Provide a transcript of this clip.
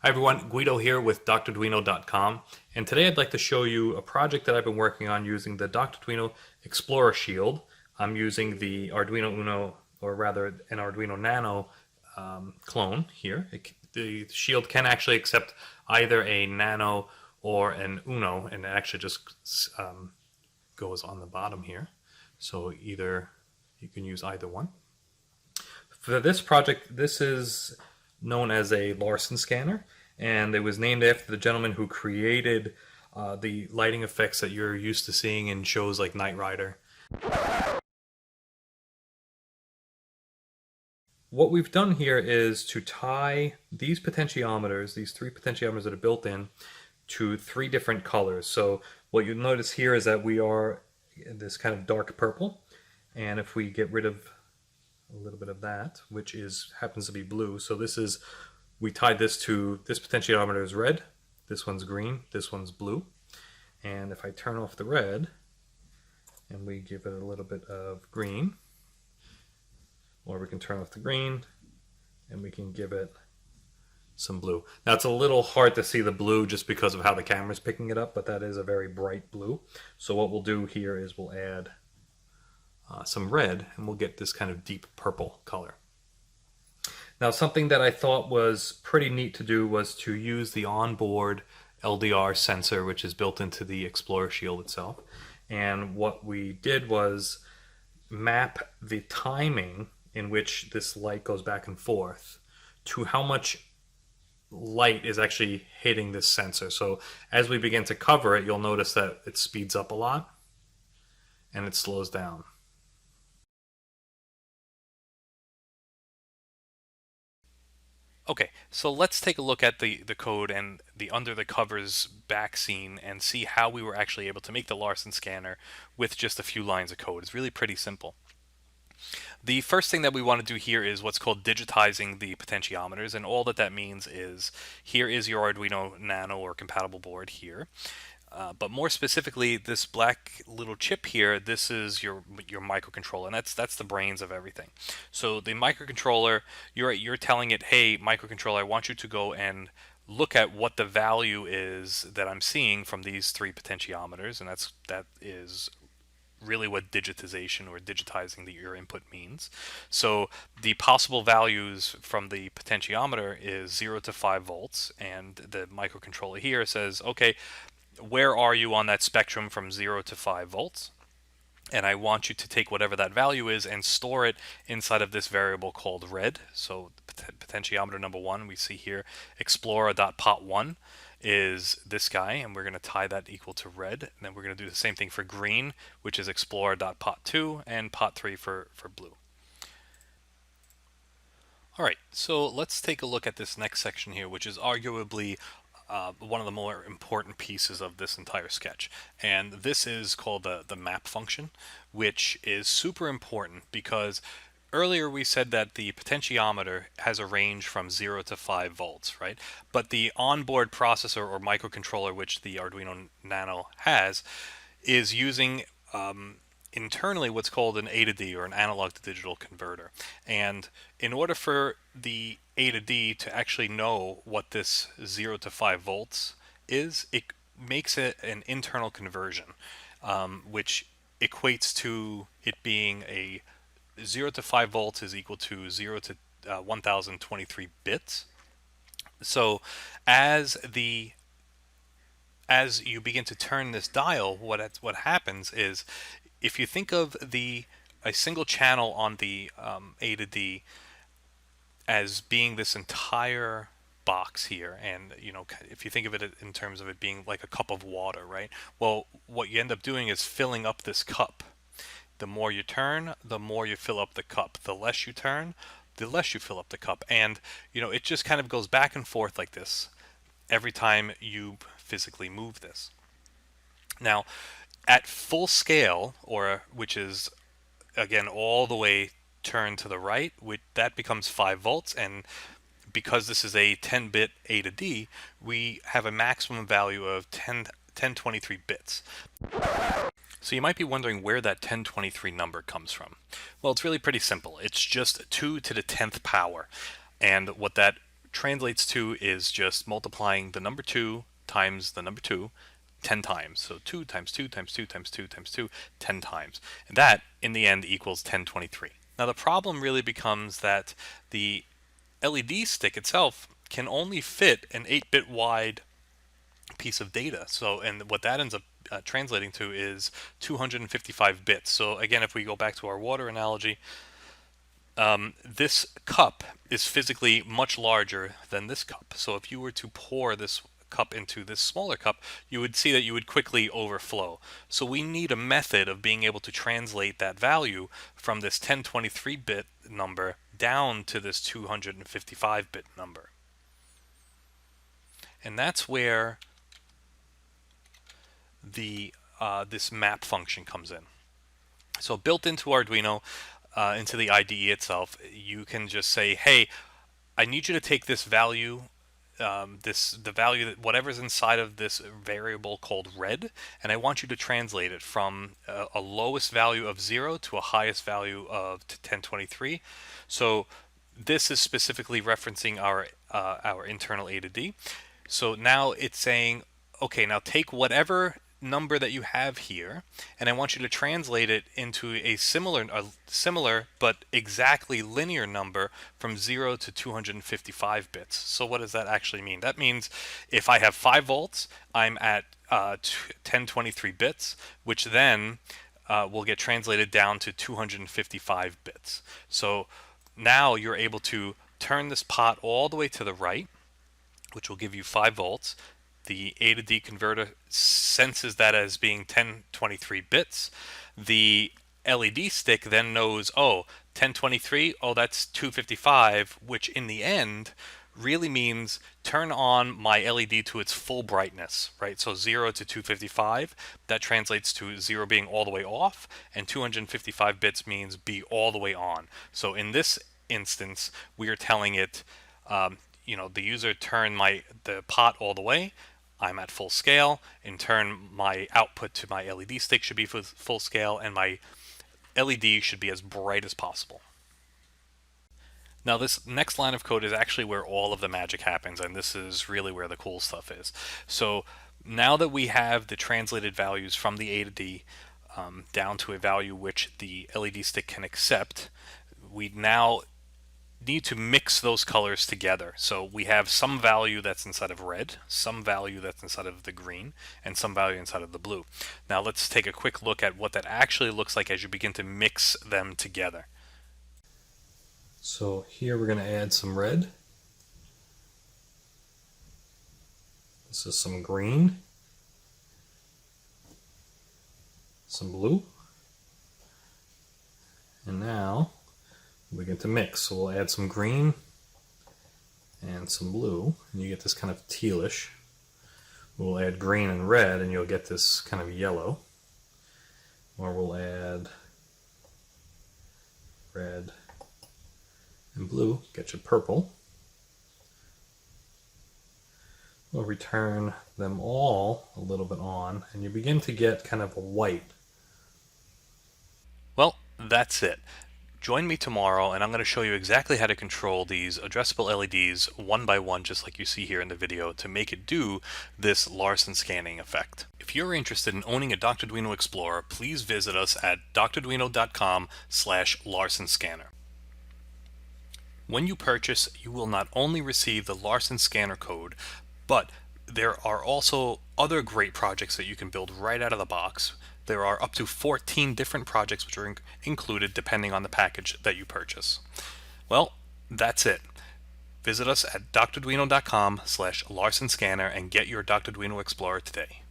Hi everyone, Guido here with Dr.Duino.com, and today I'd like to show you a project that I've been working on using the Dr.Duino Explorer Shield. I'm using the Arduino Uno, or rather an Arduino Nano clone here. The Shield can actually accept either a Nano or an Uno, and it actually just goes on the bottom here. So either you can use either one. For this project, this is known as a Larson scanner, and it was named after the gentleman who created the lighting effects that you're used to seeing in shows like Knight Rider. What we've done here is to tie these potentiometers, these three potentiometers that are built in, to three different colors. So what you notice here is that we are this kind of dark purple, and if we get rid of a little bit of that, which happens to be blue. So we tied this to, this potentiometer is red, this one's green, this one's blue. And if I turn off the red and we give it a little bit of green, or we can turn off the green and we can give it some blue. Now it's a little hard to see the blue just because of how the camera's picking it up, but that is a very bright blue. So what we'll do here is we'll add some red, and we'll get this kind of deep purple color. Now, something that I thought was pretty neat to do was to use the onboard LDR sensor, which is built into the Explorer Shield itself. And what we did was map the timing in which this light goes back and forth to how much light is actually hitting this sensor. So as we begin to cover it, you'll notice that it speeds up a lot and it slows down. Okay, so let's take a look at the code and the under the covers back scene and see how we were actually able to make the Larson scanner with just a few lines of code. It's really pretty simple. The first thing that we want to do here is what's called digitizing the potentiometers, and all that means is here is your Arduino Nano or compatible board here. But more specifically, this black little chip here, this is your microcontroller, and that's the brains of everything. So the microcontroller, you're telling it, hey, microcontroller, I want you to go and look at what the value is that I'm seeing from these three potentiometers, and that is really what digitization or digitizing your input means. So the possible values from the potentiometer is 0 to 5 volts, and the microcontroller here says, okay, where are you on that spectrum from 0 to 5 volts? And I want you to take whatever that value is and store it inside of this variable called red. So potentiometer number 1, we see here, explorer.pot1 is this guy, and we're going to tie that equal to red. And then we're going to do the same thing for green, which is explorer.pot2, and pot3 for blue. All right, so let's take a look at this next section here, which is arguably one of the more important pieces of this entire sketch. And this is called the map function, which is super important because earlier we said that the potentiometer has a range from 0 to 5 volts, right? But the onboard processor or microcontroller, which the Arduino Nano has, is using internally what's called an A to D, or an analog to digital converter. And in order for the A to D to actually know what this 0 to 5 volts is, it makes it an internal conversion, which equates to it being a 0 to 5 volts is equal to 0 to 1023 bits. So as you begin to turn this dial, what happens is, if you think of a single channel on the A to D as being this entire box here, and if you think of it in terms of it being like a cup of water, right? Well, what you end up doing is filling up this cup. The more you turn, the more you fill up the cup. The less you turn, the less you fill up the cup. And it just kind of goes back and forth like this every time you physically move this. Now, at full scale, which is again all the way turned to the right, that becomes 5 volts, and because this is a 10-bit A to D, we have a maximum value of 1023 bits. So you might be wondering where that 1023 number comes from. Well, it's really pretty simple. It's just 2 to the 10th power. And what that translates to is just multiplying the number 2 times the number 2 10 times. So 2 times 2 times 2 times 2 times 2, 10 times. And that, in the end, equals 1023. Now, the problem really becomes that the LED stick itself can only fit an 8-bit wide piece of data. So, and what that ends up translating to is 255 bits. So again, if we go back to our water analogy, this cup is physically much larger than this cup. So if you were to pour this cup into this smaller cup, you would see that you would quickly overflow. So we need a method of being able to translate that value from this 1023-bit number down to this 255-bit number. And that's where the this map function comes in. So built into Arduino, into the IDE itself, you can just say, hey, I need you to take this value, the value that whatever's inside of this variable called red, and I want you to translate it from a lowest value of 0 to a highest value of 1023. So this is specifically referencing our internal A to D. So now it's saying, okay, now take whatever number that you have here, and I want you to translate it into a similar but exactly linear number from 0 to 255 bits. So what does that actually mean? That means if I have 5 volts, I'm at 1023 bits, which then will get translated down to 255 bits. So now you're able to turn this pot all the way to the right, which will give you 5 volts. The A to D converter senses that as being 1023 bits. The LED stick then knows, oh, 1023, oh, that's 255, which in the end really means turn on my LED to its full brightness, right? So 0 to 255, that translates to 0 being all the way off, and 255 bits means be all the way on. So in this instance, we are telling it, the user turn the pot all the way, I'm at full scale. In turn, my output to my LED stick should be full scale, and my LED should be as bright as possible. Now this next line of code is actually where all of the magic happens, and this is really where the cool stuff is. So now that we have the translated values from the A to D down to a value which the LED stick can accept, we now need to mix those colors together. So we have some value that's inside of red, some value that's inside of the green, and some value inside of the blue. Now let's take a quick look at what that actually looks like as you begin to mix them together. So here we're going to add some red. This is some green, some blue, and now we begin to mix. So we'll add some green and some blue, and you get this kind of tealish. We'll add green and red, and you'll get this kind of yellow. Or we'll add red and blue, get you purple. We'll return them all a little bit on, and you begin to get kind of a white. Well, that's it. Join me tomorrow, and I'm going to show you exactly how to control these addressable LEDs one by one, just like you see here in the video, to make it do this Larson scanning effect. If you're interested in owning a Dr.Duino Explorer, please visit us at drduino.com/Larson scanner. When you purchase, you will not only receive the Larson scanner code, but there are also other great projects that you can build right out of the box. There are up to 14 different projects which are included depending on the package that you purchase. Well, that's it. Visit us at drduino.com/Larson scanner and get your Dr.Duino Explorer today.